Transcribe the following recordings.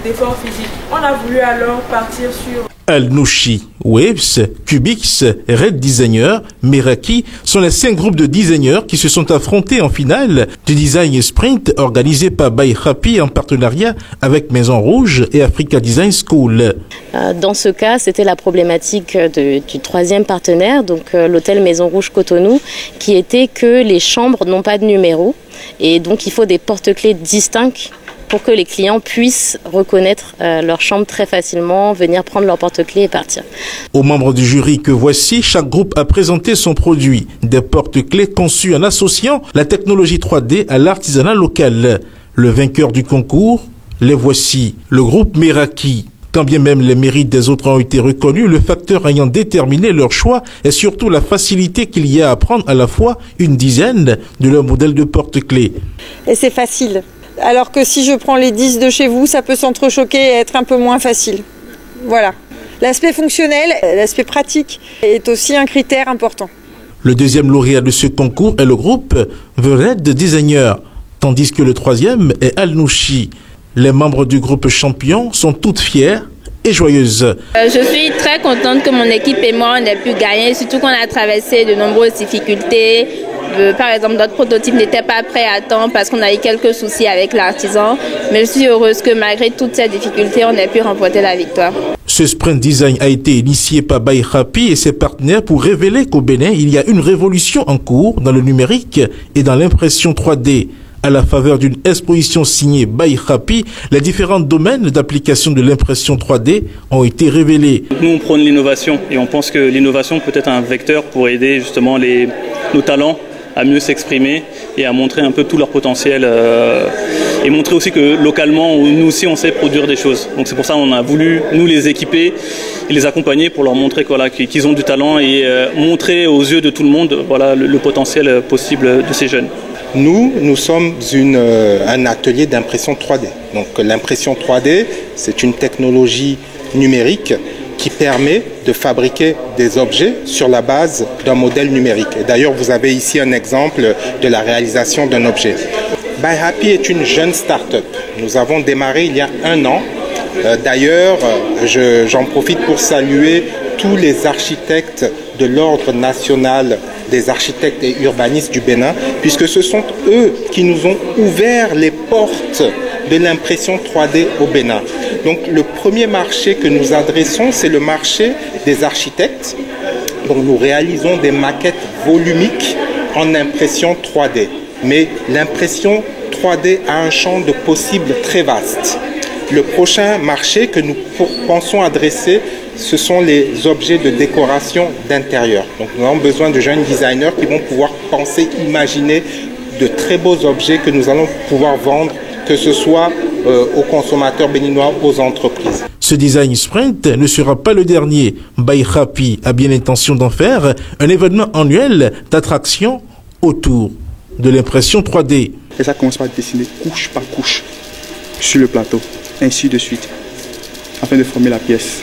d'effort physique. On a voulu alors partir sur Al-Nouchi, Waves, Cubix, Red Designer, Meraki sont les 5 groupes de designers qui se sont affrontés en finale du Design Sprint organisé par By Happy en partenariat avec Maison Rouge et Africa Design School. Dans ce cas, c'était la problématique du troisième partenaire, donc l'hôtel Maison Rouge Cotonou, qui était que les chambres n'ont pas de numéro et donc il faut des porte-clés distincts pour que les clients puissent reconnaître leur chambre très facilement, venir prendre leur porte-clés et partir. Aux membres du jury que voici, chaque groupe a présenté son produit, des porte-clés conçus en associant la technologie 3D à l'artisanat local. Le vainqueur du concours, les voici, le groupe Meraki. Quand bien même les mérites des autres ont été reconnus, le facteur ayant déterminé leur choix est surtout la facilité qu'il y a à prendre à la fois une dizaine de leurs modèles de porte-clés. Et c'est facile. Alors que si je prends les 10 de chez vous, ça peut s'entrechoquer et être un peu moins facile. Voilà. L'aspect fonctionnel, l'aspect pratique est aussi un critère important. Le deuxième lauréat de ce concours est le groupe The Red Designer, tandis que le troisième est Al-Nouchi. Les membres du groupe champion sont toutes fières et joyeuses. Je suis très contente que mon équipe et moi on ait pu gagner, surtout qu'on a traversé de nombreuses difficultés. Par exemple, notre prototype n'était pas prêt à temps parce qu'on a eu quelques soucis avec l'artisan. Mais je suis heureuse que malgré toutes ces difficultés, on ait pu remporter la victoire. Ce sprint design a été initié par By Happy et ses partenaires pour révéler qu'au Bénin, il y a une révolution en cours dans le numérique et dans l'impression 3D. À la faveur d'une exposition signée By Happy, les différents domaines d'application de l'impression 3D ont été révélés. Nous, on prône l'innovation et on pense que l'innovation peut être un vecteur pour aider justement nos talents à mieux s'exprimer et à montrer un peu tout leur potentiel et montrer aussi que localement, nous aussi, on sait produire des choses. Donc c'est pour ça qu'on a voulu nous les équiper et les accompagner pour leur montrer qu'ils ont du talent et montrer aux yeux de tout le monde le potentiel possible de ces jeunes. Nous sommes un atelier d'impression 3D. Donc l'impression 3D, c'est une technologie numérique qui permet de fabriquer des objets sur la base d'un modèle numérique. Et d'ailleurs, vous avez ici un exemple de la réalisation d'un objet. By Happy est une jeune start-up. Nous avons démarré il y a 1 an. D'ailleurs, j'en profite pour saluer tous les architectes de l'Ordre national des architectes et urbanistes du Bénin, puisque ce sont eux qui nous ont ouvert les portes de l'impression 3D au Bénin. Donc le premier marché que nous adressons, c'est le marché des architectes. Donc nous réalisons des maquettes volumiques en impression 3D. Mais l'impression 3D a un champ de possibles très vaste. Le prochain marché que nous pensons adresser, ce sont les objets de décoration d'intérieur. Donc nous avons besoin de jeunes designers qui vont pouvoir penser, imaginer de très beaux objets que nous allons pouvoir vendre, que ce soit aux consommateurs béninois, aux entreprises. Ce design sprint ne sera pas le dernier. By Happy a bien l'intention d'en faire un événement annuel d'attraction autour de l'impression 3D. Et ça commence par dessiner couche par couche sur le plateau, ainsi de suite, afin de former la pièce.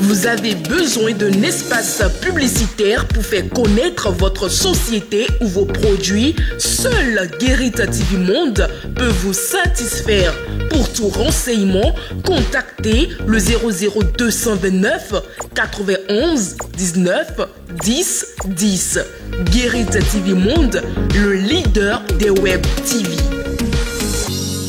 Vous avez besoin d'un espace publicitaire pour faire connaître votre société ou vos produits? Seul Guérita TV Monde peut vous satisfaire. Pour tout renseignement, contactez le 00229 91 19 10 10. Guérita TV Monde, le leader des web TV.